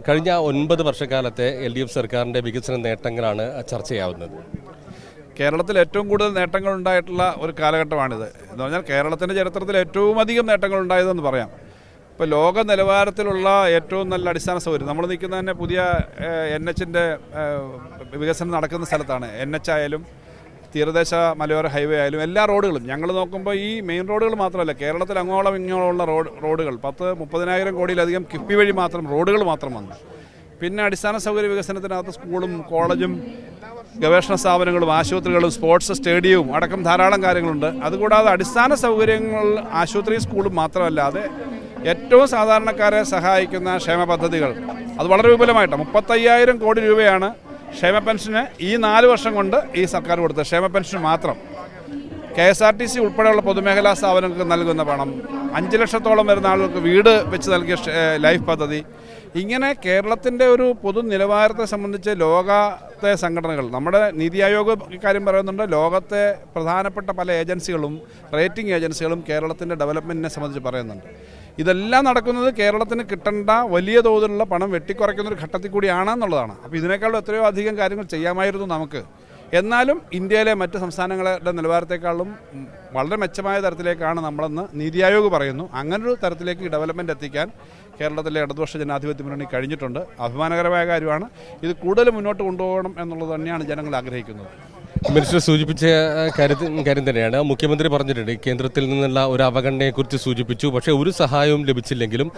കഴിഞ്ഞ 9 വർഷക്കാലത്തെ LDF സർക്കാരിൻ്റെ വികസന നേട്ടങ്ങളാണ് ചർച്ചയാവുന്നത്. കേരളത്തിൽ ഏറ്റവും കൂടുതൽ നേട്ടങ്ങൾ ഉണ്ടായിട്ടുള്ള ഒരു കാലഘട്ടമാണിത്. എന്ന് പറഞ്ഞാൽ കേരളത്തിൻ്റെ ചരിത്രത്തിൽ ഏറ്റവും അധികം നേട്ടങ്ങൾ ഉണ്ടായതെന്ന് പറയാം. ഇപ്പോൾ ലോക നിലവാരത്തിലുള്ള ഏറ്റവും നല്ല അടിസ്ഥാന സൗകര്യം നമ്മൾ നിൽക്കുന്ന തന്നെ പുതിയ NH-ൻ്റെ വികസനം നടക്കുന്ന സ്ഥലത്താണ്. NH ആയാലും തീരദേശ മലയോര ഹൈവേ ആയാലും എല്ലാ റോഡുകളും ഞങ്ങൾ നോക്കുമ്പോൾ ഈ മെയിൻ റോഡുകൾ മാത്രമല്ല, കേരളത്തിൽ അങ്ങോളം ഇങ്ങോളമുള്ള റോഡുകൾ 30,000 കോടിയിലധികം കിഫ്ബി വഴി മാത്രം റോഡുകൾ മാത്രം വന്നു. പിന്നെ അടിസ്ഥാന സൗകര്യ വികസനത്തിനകത്ത് സ്കൂളും കോളേജും ഗവേഷണ സ്ഥാപനങ്ങളും ആശുപത്രികളും സ്പോർട്സ് സ്റ്റേഡിയവും അടക്കം ധാരാളം കാര്യങ്ങളുണ്ട്. അതുകൂടാതെ അടിസ്ഥാന സൗകര്യങ്ങൾ ആശുപത്രിയും സ്കൂളും മാത്രമല്ലാതെ ഏറ്റവും സാധാരണക്കാരെ സഹായിക്കുന്ന ക്ഷേമ പദ്ധതികൾ അത് വളരെ വിപുലമായിട്ടാണ്. 35,000 കോടി രൂപയാണ് ക്ഷേമ പെൻഷന് ഈ 4 വർഷം കൊണ്ട് ഈ സർക്കാർ കൊടുത്തത്. ക്ഷേമ പെൻഷന് മാത്രം KSRTC ഉൾപ്പെടെയുള്ള പൊതുമേഖലാ സ്ഥാപനങ്ങൾക്ക് നൽകുന്ന പണം, 5 ലക്ഷത്തോളം വരുന്ന ആളുകൾക്ക് വീട് വെച്ച് നൽകിയ ലൈഫ് പദ്ധതി, ഇങ്ങനെ കേരളത്തിൻ്റെ ഒരു പൊതു നിലവാരത്തെ സംബന്ധിച്ച് ലോകത്തെ സംഘടനകൾ, നമ്മുടെ നീതി ആയോഗ് ഇക്കാര്യം പറയുന്നുണ്ട്, ലോകത്തെ പ്രധാനപ്പെട്ട പല ഏജൻസികളും റേറ്റിംഗ് ഏജൻസികളും കേരളത്തിൻ്റെ ഡെവലപ്മെൻറ്റിനെ സംബന്ധിച്ച് പറയുന്നുണ്ട്. ഇതെല്ലാം നടക്കുന്നത് കേരളത്തിന് കിട്ടേണ്ട വലിയ തോതിലുള്ള പണം വെട്ടിക്കുറയ്ക്കുന്നൊരു ഘട്ടത്തിൽ കൂടിയാണെന്നുള്ളതാണ്. അപ്പോൾ ഇതിനേക്കാളും എത്രയോ അധികം കാര്യങ്ങൾ ചെയ്യാമായിരുന്നു നമുക്ക്. എന്നാലും ഇന്ത്യയിലെ മറ്റ് സംസ്ഥാനങ്ങളുടെ നിലവാരത്തെക്കാളും വളരെ മെച്ചമായ തരത്തിലേക്കാണ് നമ്മളെന്ന് നീതി ആയോഗ് പറയുന്നു. അങ്ങനൊരു തരത്തിലേക്ക് ഡെവലപ്മെൻറ്റ് എത്തിക്കാൻ കേരളത്തിലെ ഇടതുപക്ഷ ജനാധിപത്യ മുന്നണി കഴിഞ്ഞിട്ടുണ്ട്. അഭിമാനകരമായ കാര്യമാണ്. ഇത് കൂടുതൽ മുന്നോട്ട് കൊണ്ടുപോകണം എന്നുള്ളത് തന്നെയാണ് ജനങ്ങൾ ആഗ്രഹിക്കുന്നത്. മിനിസ്റ്റർ സൂചിപ്പിച്ച കാര്യം തന്നെയാണ്. മുഖ്യമന്ത്രി പറഞ്ഞിട്ടുണ്ട് കേന്ദ്രത്തിൽ നിന്നുള്ള ഒരു അവഗണനയെക്കുറിച്ച് സൂചിപ്പിച്ചു. പക്ഷേ ഒരു സഹായവും ലഭിച്ചില്ലെങ്കിലും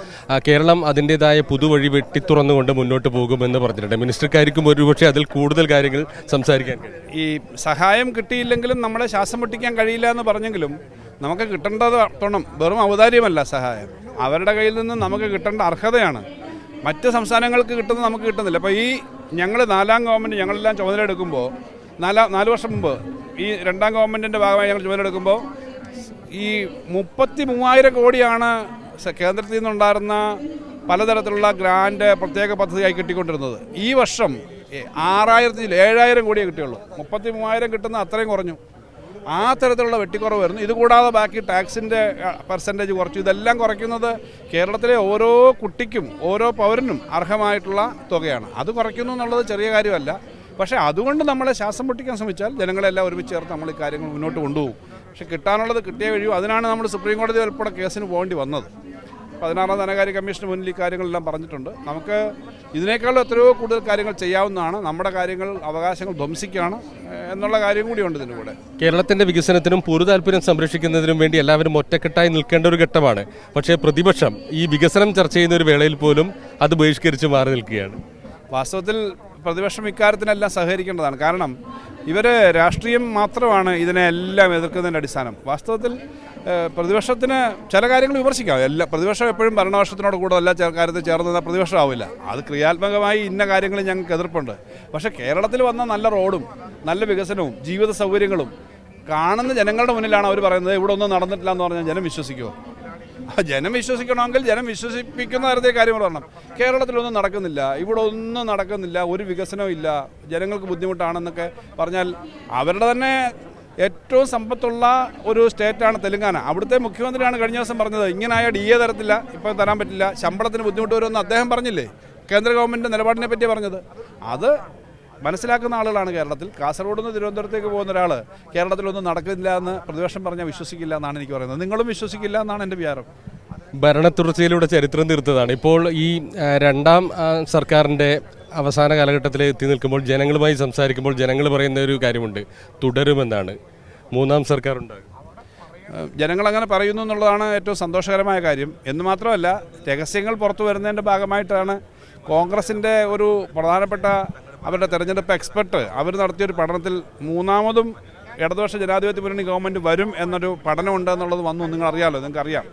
കേരളം അതിൻ്റെതായ പുതുവഴി വെട്ടിത്തുറന്നുകൊണ്ട് മുന്നോട്ട് പോകുമെന്ന് പറഞ്ഞിട്ടുണ്ട്. മിനിസ്റ്റർക്കായിരിക്കും ഒരുപക്ഷെ അതിൽ കൂടുതൽ കാര്യങ്ങൾ സംസാരിക്കാൻ. ഈ സഹായം കിട്ടിയില്ലെങ്കിലും നമ്മളെ ശ്വാസം മുട്ടിക്കാൻ കഴിയില്ല എന്ന് പറഞ്ഞെങ്കിലും നമുക്ക് കിട്ടേണ്ടത് തൊണം വെറും ഔദാര്യമല്ല സഹായം. അവരുടെ കയ്യിൽ നിന്ന് നമുക്ക് കിട്ടേണ്ട അർഹതയാണ്. മറ്റ് സംസ്ഥാനങ്ങൾക്ക് കിട്ടുന്നത് നമുക്ക് കിട്ടുന്നില്ല. അപ്പോൾ ഈ ഞങ്ങൾ 4ാം ഗവൺമെൻറ് ഞങ്ങളെല്ലാം ചുമതല എടുക്കുമ്പോൾ 4 വർഷം മുമ്പ് ഈ 2ാം ഗവൺമെൻറ്റിൻ്റെ ഭാഗമായി ഞങ്ങൾ ചുമതലെടുക്കുമ്പോൾ ഈ 33,000 കോടിയാണ് കേന്ദ്രത്തിൽ നിന്നുണ്ടായിരുന്ന പലതരത്തിലുള്ള ഗ്രാൻഡ് പ്രത്യേക പദ്ധതിയായി കിട്ടിക്കൊണ്ടിരുന്നത്. ഈ വർഷം 7,000 കോടിയേ കിട്ടിയുള്ളൂ. 33,000 കിട്ടുന്ന അത്രയും കുറഞ്ഞു. ആ തരത്തിലുള്ള വെട്ടിക്കുറവ് വരുന്നു. ഇതുകൂടാതെ ബാക്കി ടാക്സിൻ്റെ പെർസെൻറ്റേജ് കുറച്ചു. ഇതെല്ലാം കുറയ്ക്കുന്നത് കേരളത്തിലെ ഓരോ കുട്ടിക്കും ഓരോ പൗരനും അർഹമായിട്ടുള്ള തുകയാണ്. അത് കുറയ്ക്കുന്നു എന്നുള്ളത് ചെറിയ കാര്യമല്ല. പക്ഷേ അതുകൊണ്ട് നമ്മളെ ശ്വാസം പൊട്ടിക്കാൻ ശ്രമിച്ചാൽ ജനങ്ങളെല്ലാം ഒരുമിച്ച് ചേർത്ത് നമ്മൾ ഈ കാര്യങ്ങൾ മുന്നോട്ട് കൊണ്ടുപോകും. പക്ഷേ കിട്ടാനുള്ളത് കിട്ടിയേ കഴിയൂ. അതിനാണ് നമ്മൾ സുപ്രീം കോടതി ഉൾപ്പെടെ കേസിന് പോകേണ്ടി വന്നത്. 16ാം ധനകാര്യ കമ്മീഷന് മുന്നിൽ ഈ കാര്യങ്ങളെല്ലാം പറഞ്ഞിട്ടുണ്ട്. നമുക്ക് ഇതിനേക്കാളും എത്രയോ കൂടുതൽ കാര്യങ്ങൾ ചെയ്യാവുന്നതാണ്. നമ്മുടെ കാര്യങ്ങൾ അവകാശങ്ങൾ ധ്വംസിക്കുകയാണ് എന്നുള്ള കാര്യം കൂടിയുണ്ട് ഇതിൻ്റെ കൂടെ. കേരളത്തിൻ്റെ വികസനത്തിനും പൊതുതാൽപര്യം സംരക്ഷിക്കുന്നതിനും വേണ്ടി എല്ലാവരും ഒറ്റക്കെട്ടായി നിൽക്കേണ്ട ഒരു ഘട്ടമാണ്. പക്ഷേ പ്രതിപക്ഷം ഈ വികസനം ചർച്ച ചെയ്യുന്ന ഒരു വേളയിൽ പോലും അത് ബഹിഷ്കരിച്ച് മാറി നിൽക്കുകയാണ്. വാസ്തവത്തിൽ പ്രതിപക്ഷം ഇക്കാര്യത്തിനെല്ലാം സഹകരിക്കേണ്ടതാണ്. കാരണം ഇവർ രാഷ്ട്രീയം മാത്രമാണ് ഇതിനെല്ലാം എതിർക്കുന്നതിൻ്റെ അടിസ്ഥാനം. വാസ്തവത്തിൽ പ്രതിപക്ഷത്തിന് ചില കാര്യങ്ങൾ വിമർശിക്കാം. പ്രതിപക്ഷം എപ്പോഴും ഭരണപക്ഷത്തിനോട് കൂടെ എല്ലാ കാര്യത്തിൽ ചേർന്ന് നിന്നാൽ പ്രതിപക്ഷമാവില്ല. അത് ക്രിയാത്മകമായി ഇന്ന കാര്യങ്ങളിൽ ഞങ്ങൾക്ക് എതിർപ്പുണ്ട്. പക്ഷേ കേരളത്തിൽ വന്ന നല്ല റോഡും നല്ല വികസനവും ജീവിത സൗകര്യങ്ങളും കാണുന്ന ജനങ്ങളുടെ മുന്നിലാണ് അവർ പറയുന്നത്. ഇവിടെ ഒന്നും നടന്നിട്ടില്ല എന്ന് പറഞ്ഞാൽ ജനം വിശ്വസിക്കുമോ? ജനം വിശ്വസിക്കണമെങ്കിൽ ജനം വിശ്വസിപ്പിക്കുന്ന തരത്തിൽ കാര്യങ്ങൾ പറയണം. കേരളത്തിലൊന്നും നടക്കുന്നില്ല, ഇവിടെ ഒന്നും നടക്കുന്നില്ല, ഒരു വികസനവും ഇല്ല, ജനങ്ങൾക്ക് ബുദ്ധിമുട്ടാണെന്നൊക്കെ പറഞ്ഞാൽ അവരുടെ തന്നെ ഏറ്റവും സമ്പത്തുള്ള ഒരു സ്റ്റേറ്റാണ് തെലുങ്കാന. അവിടുത്തെ മുഖ്യമന്ത്രിയാണ് കഴിഞ്ഞ ദിവസം പറഞ്ഞത് ഇങ്ങനായ DA തരത്തില്ല, ഇപ്പോൾ തരാൻ പറ്റില്ല, ശമ്പളത്തിന് ബുദ്ധിമുട്ട് വരുമെന്ന് അദ്ദേഹം പറഞ്ഞില്ലേ? കേന്ദ്ര ഗവൺമെൻറ് നിലപാടിനെ പറ്റി പറഞ്ഞത് അത് മനസ്സിലാക്കുന്ന ആളുകളാണ് കേരളത്തിൽ. കാസർഗോഡ് നിന്ന് തിരുവനന്തപുരത്തേക്ക് പോകുന്ന ഒരാൾ കേരളത്തിലൊന്നും നടക്കില്ല എന്ന് പ്രതിപക്ഷം പറഞ്ഞാൽ വിശ്വസിക്കില്ല എന്നാണ് എനിക്ക് പറയുന്നത്. നിങ്ങളും വിശ്വസിക്കില്ല എന്നാണ് എൻ്റെ വിചാരം. ഭരണ തുടർച്ചയിലൂടെ ചരിത്രം തീർത്തതാണ്. ഇപ്പോൾ ഈ 2ാം സർക്കാരിൻ്റെ അവസാന കാലഘട്ടത്തിൽ എത്തി നിൽക്കുമ്പോൾ ജനങ്ങളുമായി സംസാരിക്കുമ്പോൾ ജനങ്ങൾ പറയുന്ന ഒരു കാര്യമുണ്ട്, തുടരുമെന്നാണ്. 3ാം സർക്കാർ ഉണ്ടാകും. ജനങ്ങളങ്ങനെ പറയുന്നു എന്നുള്ളതാണ് ഏറ്റവും സന്തോഷകരമായ കാര്യം. എന്ന് മാത്രമല്ല, രഹസ്യങ്ങൾ പുറത്തു വരുന്നതിൻ്റെ ഭാഗമായിട്ടാണ് കോൺഗ്രസിൻ്റെ ഒരു പ്രധാനപ്പെട്ട അവരുടെ തെരഞ്ഞെടുപ്പ് എക്സ്പെർട്ട് അവർ നടത്തിയൊരു പഠനത്തിൽ 3ാമതും ഇടതുപക്ഷ ജനാധിപത്യ മുന്നണി ഗവൺമെൻറ് വരും എന്നൊരു പഠനമുണ്ട് എന്നുള്ളത് വന്നു. നിങ്ങൾക്കറിയാമല്ലോ, നിങ്ങൾക്കറിയാം.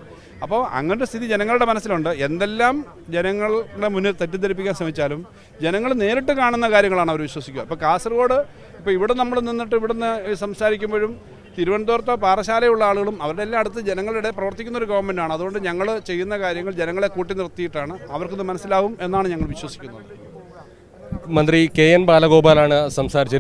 അപ്പോൾ അങ്ങനത്തെ സ്ഥിതി ജനങ്ങളുടെ മനസ്സിലുണ്ട്. എന്തെല്ലാം ജനങ്ങളുടെ മുന്നിൽ തെറ്റിദ്ധരിപ്പിക്കാൻ ശ്രമിച്ചാലും ജനങ്ങൾ നേരിട്ട് കാണുന്ന കാര്യങ്ങളാണ് അവർ വിശ്വസിക്കുക. ഇപ്പോൾ കാസർഗോഡ്, ഇപ്പോൾ ഇവിടെ നമ്മൾ നിന്നിട്ട് ഇവിടുന്ന് സംസാരിക്കുമ്പോഴും തിരുവനന്തപുരത്തോ പാറശാലയുള്ള ആളുകളും അവരുടെ എല്ലാം അടുത്ത് ജനങ്ങളുടെ പ്രവർത്തിക്കുന്ന ഒരു ഗവൺമെൻറ്റാണ്. അതുകൊണ്ട് ഞങ്ങൾ ചെയ്യുന്ന കാര്യങ്ങൾ ജനങ്ങളെ കൂട്ടി നിർത്തിയിട്ടാണ്. അവർക്കിത് മനസ്സിലാവും എന്നാണ് ഞങ്ങൾ വിശ്വസിക്കുന്നത്. മന്ത്രി KN ബാലഗോപാലാണ് സംസാരിച്ചത്.